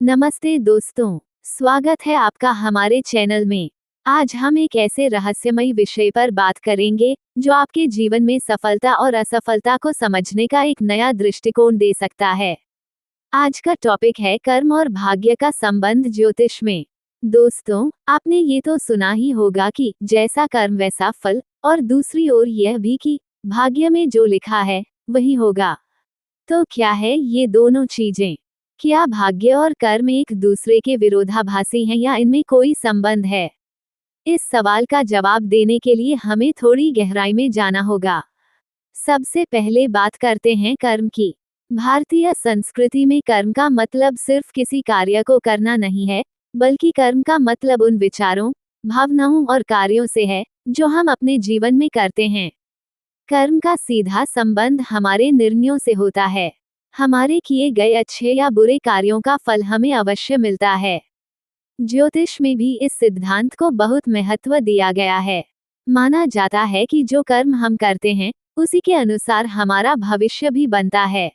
नमस्ते दोस्तों, स्वागत है आपका हमारे चैनल में। आज हम एक ऐसे रहस्यमयी विषय पर बात करेंगे जो आपके जीवन में सफलता और असफलता को समझने का एक नया दृष्टिकोण दे सकता है। आज का टॉपिक है कर्म और भाग्य का संबंध ज्योतिष में। दोस्तों, आपने ये तो सुना ही होगा कि जैसा कर्म वैसा फल, और दूसरी ओर यह भी कि भाग्य में जो लिखा है वही होगा। तो क्या है ये दोनों चीजें? क्या भाग्य और कर्म एक दूसरे के विरोधाभासी हैं या इनमें कोई संबंध है? इस सवाल का जवाब देने के लिए हमें थोड़ी गहराई में जाना होगा। सबसे पहले बात करते हैं कर्म की। भारतीय संस्कृति में कर्म का मतलब सिर्फ किसी कार्य को करना नहीं है, बल्कि कर्म का मतलब उन विचारों, भावनाओं और कार्यों से है जो हम अपने जीवन में करते हैं। कर्म का सीधा संबंध हमारे निर्णयों से होता है। हमारे किए गए अच्छे या बुरे कार्यों का फल हमें अवश्य मिलता है। ज्योतिष में भी इस सिद्धांत को बहुत महत्व दिया गया है। माना जाता है कि जो कर्म हम करते हैं, उसी के अनुसार हमारा भविष्य भी बनता है।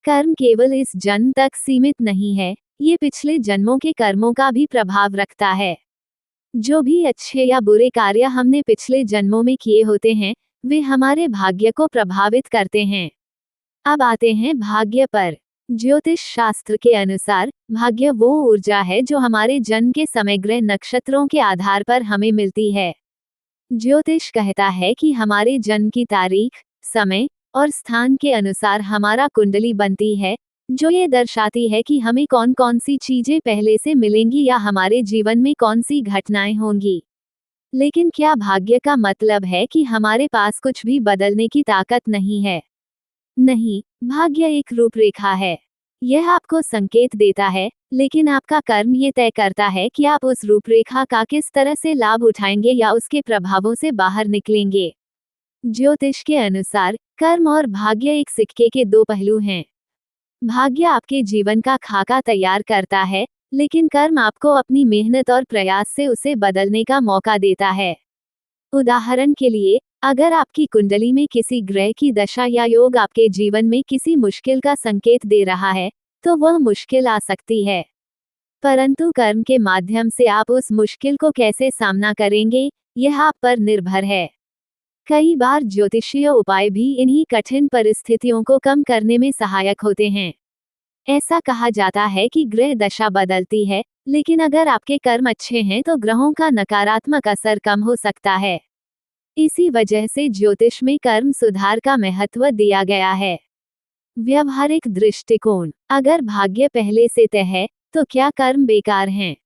कर्म केवल इस जन्म तक सीमित नहीं है, ये पिछले जन्मों के कर्मों का भी प्रभाव रखता है। जो भी अच्छे या बुरे कार्य हमने पिछले जन्मों में किए होते हैं, वे हमारे भाग्य को प्रभावित करते हैं। अब आते हैं भाग्य पर। ज्योतिष शास्त्र के अनुसार भाग्य वो ऊर्जा है जो हमारे जन्म के समय ग्रह नक्षत्रों के आधार पर हमें मिलती है। ज्योतिष कहता है कि हमारे जन्म की तारीख, समय और स्थान के अनुसार हमारा कुंडली बनती है, जो ये दर्शाती है कि हमें कौन कौन सी चीजें पहले से मिलेंगी या हमारे जीवन में कौन सी घटनाएं होंगी। लेकिन क्या भाग्य का मतलब है कि हमारे पास कुछ भी बदलने की ताकत नहीं है? नहीं, भाग्य एक रूपरेखा है। यह आपको संकेत देता है, लेकिन आपका कर्म ये तय करता है कि आप उस रूपरेखा का किस तरह से लाभ उठाएंगे या उसके प्रभावों से बाहर निकलेंगे। ज्योतिष के अनुसार कर्म और भाग्य एक सिक्के के दो पहलू हैं। भाग्य आपके जीवन का खाका तैयार करता है, लेकिन कर्म आपको अपनी मेहनत और प्रयास से उसे बदलने का मौका देता है। उदाहरण के लिए, अगर आपकी कुंडली में किसी ग्रह की दशा या योग आपके जीवन में किसी मुश्किल का संकेत दे रहा है, तो वह मुश्किल आ सकती है। परंतु कर्म के माध्यम से आप उस मुश्किल को कैसे सामना करेंगे, यह आप पर निर्भर है। कई बार ज्योतिषीय उपाय भी इन्हीं कठिन परिस्थितियों को कम करने में सहायक होते हैं। ऐसा कहा जाता है कि ग्रह दशा बदलती है, लेकिन अगर आपके कर्म अच्छे हैं तो ग्रहों का नकारात्मक असर कम हो सकता है। इसी वजह से ज्योतिष में कर्म सुधार का महत्व दिया गया है। व्यवहारिक दृष्टिकोण। अगर भाग्य पहले से तय है, तो क्या कर्म बेकार हैं?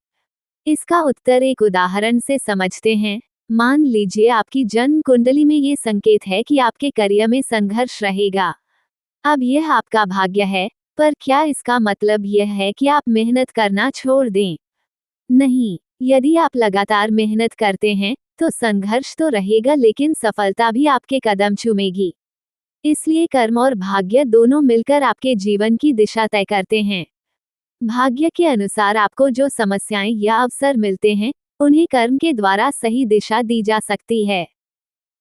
इसका उत्तर एक उदाहरण से समझते हैं। मान लीजिए आपकी जन्म कुंडली में ये संकेत है कि आपके करियर में संघर्ष रहेगा। अब यह आपका भाग्य है, पर क्या इसका मतलब यह है कि आप मेहनत करना छोड़ दें? नहीं, यदि आप लगातार मेहनत करते हैं, तो संघर्ष तो रहेगा, लेकिन सफलता भी आपके कदम चूमेगी। इसलिए कर्म और भाग्य दोनों मिलकर आपके जीवन की दिशा तय करते हैं। भाग्य के अनुसार आपको जो समस्याएं या अवसर मिलते हैं, उन्हें कर्म के द्वारा सही दिशा दी जा सकती है।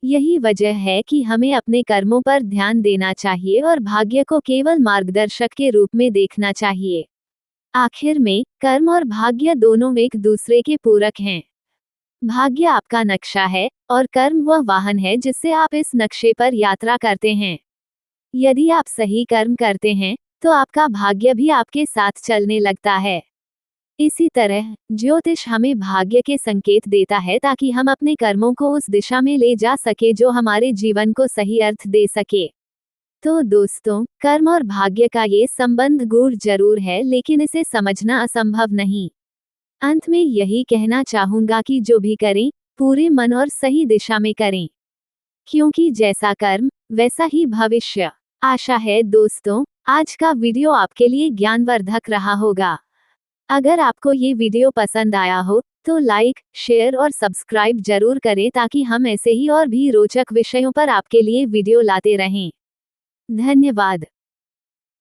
यही वजह है कि हमें अपने कर्मों पर ध्यान देना चाहिए और भाग्य को केवल मार्गदर्शक के रूप में देखना चाहिए। आखिर में, कर्म और भाग्य दोनों एक दूसरे के पूरक हैं। भाग्य आपका नक्शा है, और कर्म वह वाहन है जिससे आप इस नक्शे पर यात्रा करते हैं। यदि आप सही कर्म करते हैं, तो आपका भाग्य भी आपके साथ चलने लगता है। इसी तरह ज्योतिष हमें भाग्य के संकेत देता है ताकि हम अपने कर्मों को उस दिशा में ले जा सके जो हमारे जीवन को सही अर्थ दे सके। तो दोस्तों, कर्म और भाग्य का ये संबंध गूढ़ जरूर है, लेकिन इसे समझना असंभव नहीं। अंत में यही कहना चाहूंगा कि जो भी करें, पूरे मन और सही दिशा में करें, क्योंकि जैसा कर्म वैसा ही भविष्य। आशा है दोस्तों, आज का वीडियो आपके लिए ज्ञानवर्धक रहा होगा। अगर आपको ये वीडियो पसंद आया हो, तो लाइक, शेयर और सब्सक्राइब जरूर करें ताकि हम ऐसे ही और भी रोचक विषयों पर आपके लिए वीडियो लाते रहें। धन्यवाद।